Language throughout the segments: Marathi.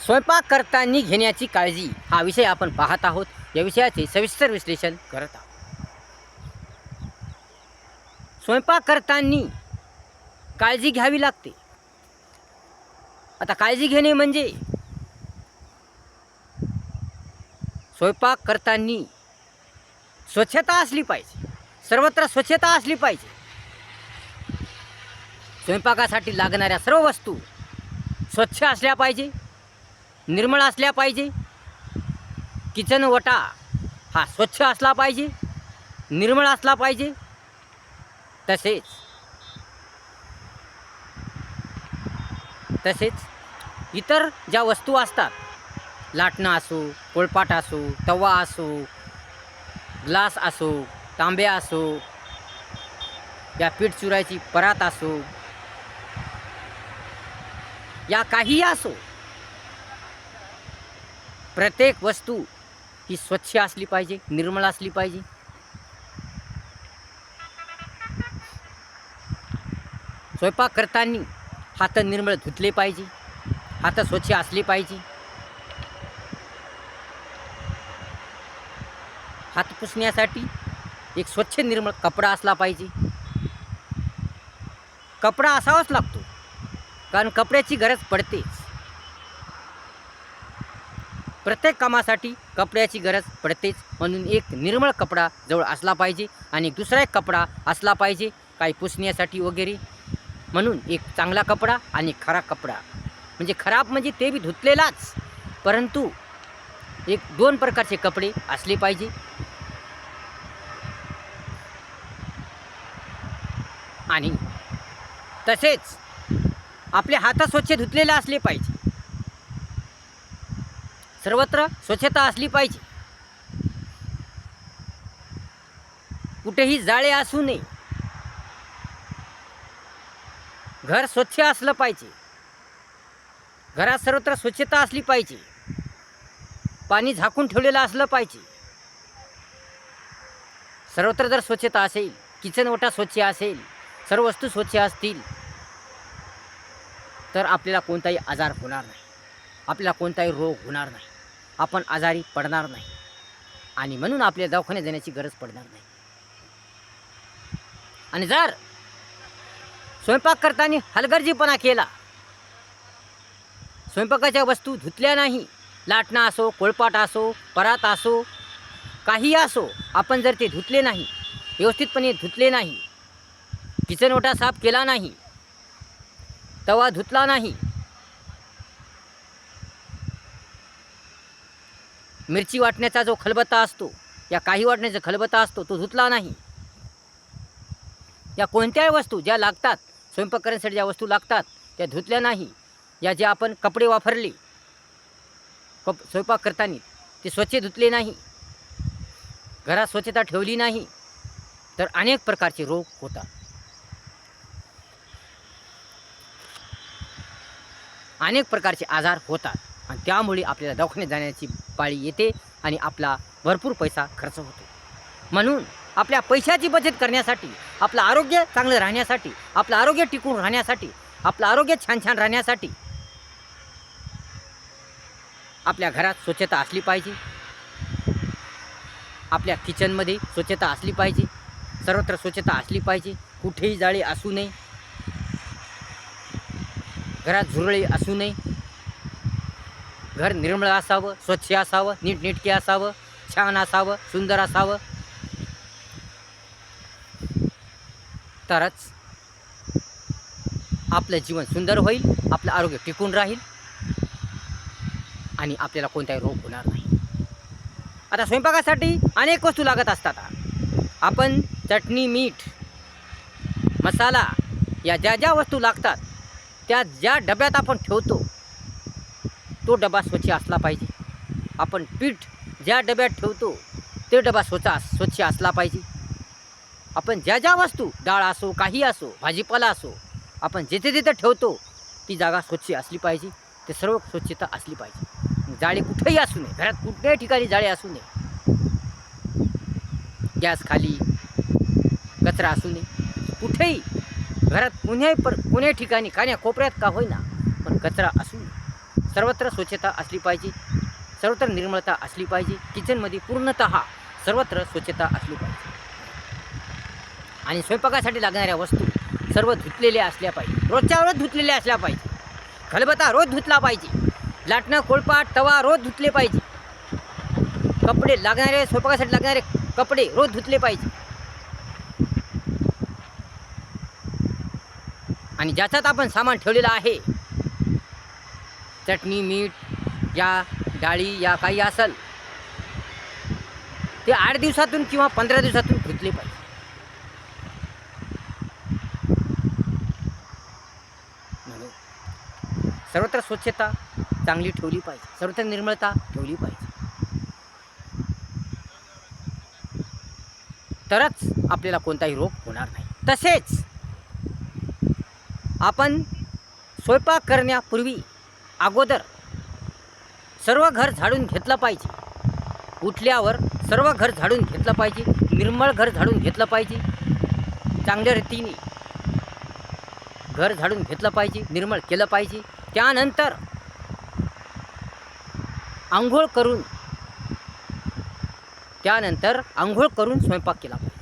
स्वयंपाक करताना घेण्याची काळजी हा विषय आपण पाहत आहोत. या विषयाचे सविस्तर विश्लेषण करत आहोत. स्वयंपाक करताना काळजी घ्यावी लागते. आता काळजी घेणे म्हणजे स्वयंपाक करताना स्वच्छता असली पाहिजे. सर्वत्र स्वच्छता असली पाहिजे. स्वयंपाकासाठी लागणाऱ्या सर्व वस्तू स्वच्छ असल्या पाहिजे, निर्मळ असल्या पाहिजे. किचन ओटा हा स्वच्छ असला पाहिजे, निर्मळ असला पाहिजे. तसेच इतर ज्या वस्तू असतात, लाटणं असो, पोळपाट असो, तवा असो, ग्लास असो, तांब्या असो, या पीठ चुरायची परात असो, या काही असो, प्रत्येक वस्तू ही स्वच्छ असली पाहिजे, निर्मळ असली पाहिजे. स्वयंपाक करताना हात निर्मळ धुतले पाहिजे, हात स्वच्छ असले पाहिजे. हात पुसण्यासाठी एक स्वच्छ निर्मळ कपडा असला पाहिजे. कपडा असावाच लागतो, कारण कपड्याची गरज पडतेच. प्रत्येक कामासाठी कपड्याची गरज पडतेच. म्हणून एक निर्मळ कपडा जवळ असला पाहिजे आणि दुसरा एक कपडा असला पाहिजे काही पुसण्यासाठी वगैरे. म्हणून एक चांगला कपडा आणि खराब कपडा, म्हणजे खराब म्हणजे ते बी धुतलेलाच, परंतु एक दोन प्रकारचे कपडे असले पाहिजे. आणि तसेच आपले हात स्वच्छ धुतलेले असले पाहिजे. सर्वत्र स्वच्छता असली पाहिजे. कुठेही जाळे असू नये. घर स्वच्छ असलं पाहिजे. घरात सर्वत्र स्वच्छता असली पाहिजे. पाणी झाकून ठेवलेलं असलं पाहिजे. सर्वत्र जर स्वच्छता असेल, किचन ओटा स्वच्छ असेल, सर्व वस्तू स्वच्छ असतील, तर आपल्याला कोणताही आजार होणार नाही, आपल्याला कोणताही रोग होणार नाही, आपण आजारी पडणार नाही आणि म्हणून आपल्याला दवाखान्यात जाण्याची गरज पडणार नाही. आणि जर स्वयंपाक करताना हलगर्जीपणा केला, स्वयंपाकाच्या वस्तू धुतल्या नाही, लाटणं असो, पोळपाट असो, परात असो, काही असो, आपण जर ते धुतले नाही, व्यवस्थितपणे धुतले नाही, किचन ओटा साफ केला नाही, तवा धुतला नाही, मिरची वाटण्याचा जो खलबत्ता असतो, या काही वाटण्याचा खलबत्ता असतो, तो धुतला नाही, या कोणत्याही वस्तू ज्या लागतात, स्वयंपाक करण्यासाठी ज्या वस्तू लागतात त्या धुतल्या नाही, या जे आपण कपडे वापरले स्वयंपाक करताना ते स्वच्छ धुतले नाही, घरात स्वच्छता ठेवली नाही, तर अनेक प्रकारचे रोग होतात. अनेक प्रकारचे आजार होतात आणि त्यामुळे आपल्याला दवाखान्यात जाण्याची पाळी येते आणि आपला भरपूर पैसा खर्च होतो. म्हणून आपल्या पैशाची बचत करण्यासाठी, आपलं आरोग्य चांगलं राहण्यासाठी, आपलं आरोग्य टिकून राहण्यासाठी, आपलं आरोग्य छान छान राहण्यासाठी आपल्या घरात स्वच्छता असली पाहिजे. आपल्या किचनमध्ये स्वच्छता असली पाहिजे. सर्वत्र स्वच्छता असली पाहिजे. कुठेही जाळे असू नये, घरात झुरळे असू नये, घर निर्मळ असावं, स्वच्छ असावं, नीटनेटके असावं, छान असावं, सुंदर असावं, तरच आपलं जीवन सुंदर होईल, आपलं आरोग्य टिकून राहील आणि आपल्याला कोणताही रोग होणार नाही. आता स्वयंपाकासाठी अनेक वस्तू लागत असतात. आपण चटणी, मीठ, मसाला या ज्या ज्या वस्तू लागतात त्या ज्या डब्यात आपण ठेवतो तो डबा स्वच्छ असला पाहिजे. आपण पीठ ज्या डब्यात ठेवतो ते डबा स्वच्छ असला पाहिजे. आपण ज्या ज्या वस्तू, डाळ असो, काही असो, भाजीपाला असो, आपण जिथे जिथे ठेवतो ती जागा स्वच्छ असली पाहिजे. ते सर्व स्वच्छता असली पाहिजे. जाळे कुठेही असू नये, घरात कुठल्याही ठिकाणी जाळे असू नये, गॅस खाली कचरा असू नये, कुठेही घरात कोण्याही ठिकाणी, कोण्याही कोपऱ्यात का होईना पण कचरा असू नये. सर्वत्र स्वच्छता असली पाहिजे, सर्वत्र निर्मळता असली पाहिजे. किचनमध्ये पूर्णतः सर्वत्र स्वच्छता असली पाहिजे. आणि स्वयंपाकासाठी लागणाऱ्या वस्तू सर्व धुतलेल्या असल्या पाहिजे, रोजच्या रोज धुतलेल्या असल्या पाहिजे. खलबत्ता रोज धुतला पाहिजे, लाटणं कोळपाट तवा रोज धुतले पाहिजे. कपडे लागणारे स्वयंपाकासाठी लागणारे कपडे रोज धुतले पाहिजे. आणि ज्याच्यात आपण सामान ठेवलेलं आहे, चटणी मीठ या डाळी या काही असेल, ते 8 दिवसातून किंवा 15 दिवसातून धुतले पाहिजे. म्हणून सर्वत्र स्वच्छता चांगली ठेवली पाहिजे, सर्वत्र निर्मळता ठेवली पाहिजे. तरच आपल्याला कोणताही रोग होणार नाही. तसेच आपण स्वयंपाक करण्यापूर्वी अगोदर सर्व घर झाडून घेतलं पाहिजे. उठल्यावर सर्व घर झाडून घेतलं पाहिजे, निर्मळ घर झाडून घेतलं पाहिजे. चांगल्या रीतीने घर झाडून घेतलं पाहिजे, निर्मळ केलं पाहिजे. त्यानंतर आंघोळ करून स्वयंपाक केला पाहिजे.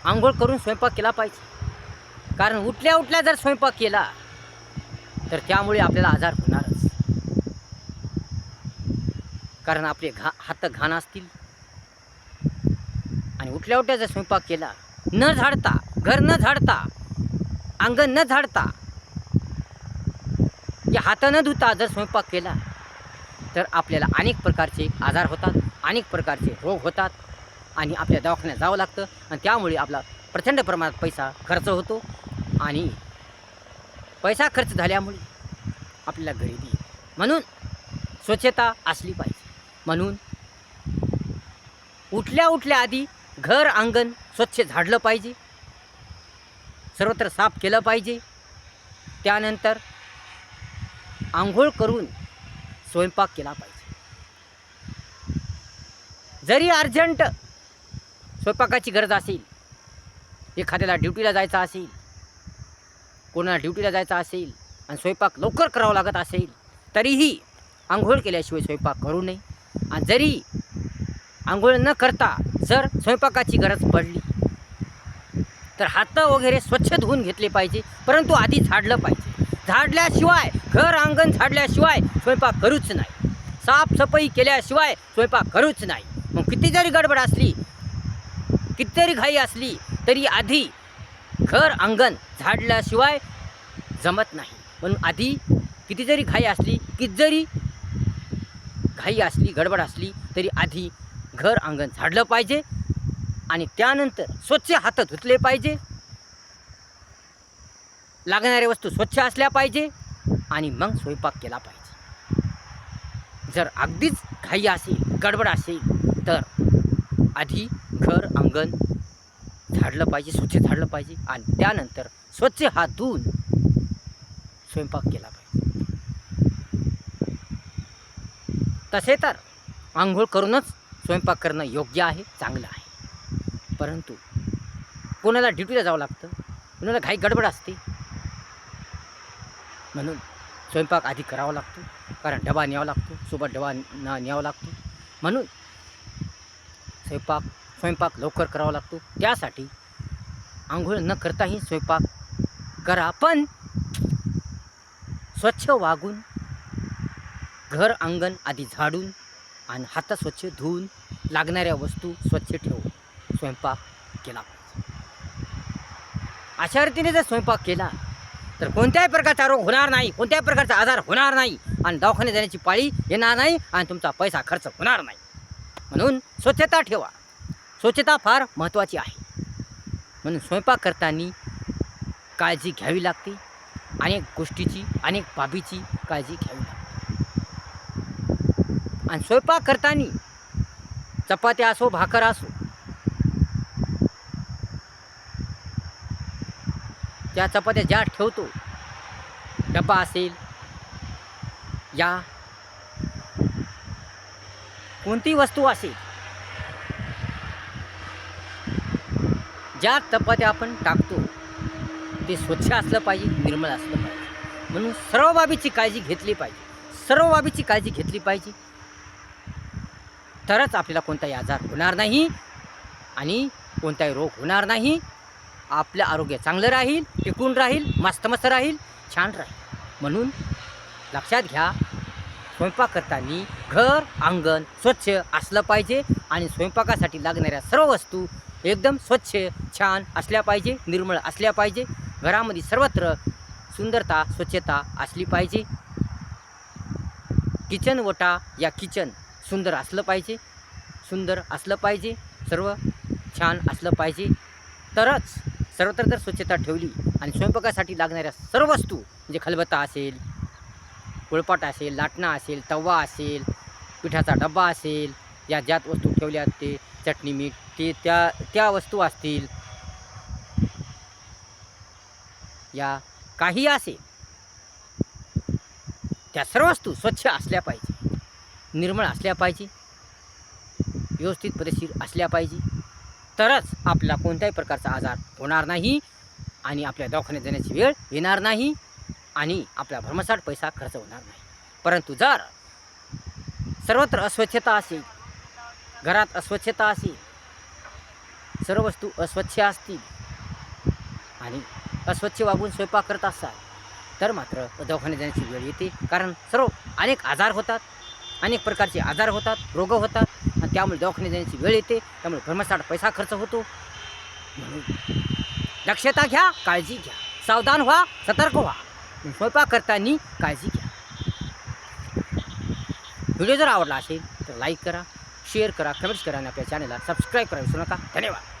आंघोळ करून स्वयंपाक केला पाहिजे. कारण उठल्या उठल्या जर स्वयंपाक केला तर त्यामुळे आपल्याला आजार होणारच. कारण आपले हात घाण असतील. आणि उठल्या उठल्या जर स्वयंपाक केला, न झाडता, घर न झाडता, अंगण न झाडता, या हात न धुता जर स्वयंपाक केला तर आपल्याला अनेक प्रकारचे आजार होतात, अनेक प्रकारचे रोग होतात. आणि आपल्या दवाखान्यात जावं लागतं. आणि त्यामुळे आपला प्रचंड प्रमाणात पैसा खर्च होतो. आणि पैसा खर्च झाल्यामुळे आपल्याला गरिबी येते. म्हणून स्वच्छता असली पाहिजे. म्हणून उठल्या उठल्या आधी घर अंगण स्वच्छ झाडलं पाहिजे, सर्वत्र साफ केलं पाहिजे. त्यानंतर आंघोळ करून स्वयंपाक केला पाहिजे. जरी अर्जंट स्वयंपाकाची गरज असेल, एखाद्याला ड्युटीला जायचं असेल, कोणाला ड्युटीला जायचं असेल आणि स्वयंपाक लवकर करावा लागत असेल, तरीही आंघोळ केल्याशिवाय स्वयंपाक करू नये. आणि जरी आंघोळ न करता जर स्वयंपाकाची गरज पडली तर हात वगैरे स्वच्छ धुवून घेतले पाहिजे. परंतु आधी झाडलं पाहिजे. झाडल्याशिवाय, घर अंगण झाडल्याशिवाय स्वयंपाक करूच नाही. साफसफाई केल्याशिवाय स्वयंपाक करूच नाही. मग किती जरी गडबड असली, किती जरी घाई असली, तरी आधी घर अंगण झाडल्याशिवाय जमत नाही. म्हणून आधी किती जरी घाई असली, किती जरी घाई असली, गडबड असली, तरी आधी घर अंगण झाडलं पाहिजे. आणि त्यानंतर स्वच्छ हात धुतले पाहिजे. लागणाऱ्या वस्तू स्वच्छ असल्या पाहिजे. आणि मग स्वयंपाक केला पाहिजे. जर अगदीच घाई असेल, गडबड असेल, तर आधी घर अंगण झाडलं पाहिजे, स्वच्छ झाडलं पाहिजे. आणि त्यानंतर स्वच्छ हात धुवून स्वयंपाक केला पाहिजे. तसे तर आंघोळ करूनच स्वयंपाक करणं योग्य आहे, चांगलं आहे. परंतु कोणाला ड्युटीला जावं लागतं, कोणाला घाई गडबड असते, म्हणून स्वयंपाक आधी करावा लागतो. कारण डबा न्यावा लागतो, सोबत डबा न्यावा लागतो. म्हणून स्वयंपाक लवकर करावा लागतो. त्यासाठी आंघोळ न करताही स्वयंपाक करा, पण स्वच्छ वागून, घर अंगण आधी झाडून आणि हात स्वच्छ धुवून, लागणाऱ्या वस्तू स्वच्छ ठेवून स्वयंपाक केला पाहिजे. अशा रीतीने जर स्वयंपाक केला तर कोणत्याही प्रकारचा रोग होणार नाही, कोणत्याही प्रकारचा आजार होणार नाही. आणि दवाखान्यात जाण्याची पाळी येणार नाही. आणि तुमचा पैसा खर्च होणार नाही. म्हणून स्वच्छता ठेवा. स्वच्छता फार महत्त्वाची आहे. म्हणून स्वयंपाक करताना काळजी घ्यावी लागते. अनेक गोष्टीची, अनेक बाबीची काळजी घ्यावी लागते. आणि स्वयंपाक करताना चपात्या असो, भाकर असो, त्या चपात्या ज्या ठेवतो, डब्बा असेल या कोणती वस्तू असेल, ज्या चपात्या आपण टाकतो ते स्वच्छ असलं पाहिजे, निर्मळ असलं पाहिजे. म्हणून सर्व बाबीची काळजी घेतली पाहिजे, सर्व बाबीची काळजी घेतली पाहिजे. तरच आपल्याला कोणताही आजार होणार नाही आणि कोणताही रोग होणार नाही. आपलं आरोग्य चांगलं राहील, टिकून राहील, मस्त राहील, छान राहील. म्हणून लक्षात घ्या, स्वयंपाक करताना घर अंगण स्वच्छ असलं पाहिजे आणि स्वयंपाकासाठी लागणाऱ्या सर्व वस्तू एकदम स्वच्छ छान असल्या पाहिजे, निर्मळ असल्या पाहिजे. घरामध्ये सर्वत्र सुंदरता स्वच्छता असली पाहिजे. किचन ओटा या किचन सुंदर असलं पाहिजे, सुंदर असलं पाहिजे, सर्व छान असलं पाहिजे. तरच सर्वत्र जर स्वच्छता ठेवली आणि स्वयंपाकासाठी लागणाऱ्या सर्व वस्तू म्हणजे खलबत्ता असेल, पोळपाट असेल, लाटणं असेल, तवा असेल, पिठाचा डब्बा असेल, या ज्यात वस्तू ठेवल्या ते चटणी मीठ ते त्या वस्तू असतील, या काही असेल, त्या सर्व वस्तू स्वच्छ असल्या पाहिजे, निर्मळ असल्या पाहिजे, व्यवस्थित पद्धतशीर असल्या पाहिजे. तरच आपल्याला कोणत्याही प्रकारचा आजार होणार नाही आणि आपल्या दवाखान्यात जाण्याची वेळ येणार नाही आणि आपला भरमसाठ पैसा खर्च होणार नाही. परंतु जर सर्वत्र अस्वच्छता असेल, घरात अस्वच्छता असेल, सर्व वस्तू अस्वच्छ असतील आणि अस्वच्छ वागून स्वयंपाक करत असाल तर मात्र दवाखान्यात जाण्याची वेळ येते. कारण सर्व अनेक आजार होतात, अनेक प्रकारचे आजार होतात, रोग होतात आणि त्यामुळे दवाखान्यात जाण्याची वेळ येते. त्यामुळे भरमसाठ पैसा खर्च होतो. म्हणून दक्षता घ्या, काळजी घ्या, सावधान व्हा, सतर्क व्हा. स्वयंपाक करताना काळजी घ्या. व्हिडिओ जर आवडला असेल तर लाईक करा, शेअर करा, कमेंट्स करा आणि आपल्या चॅनलला सबस्क्राईब करा विसरू नका. धन्यवाद.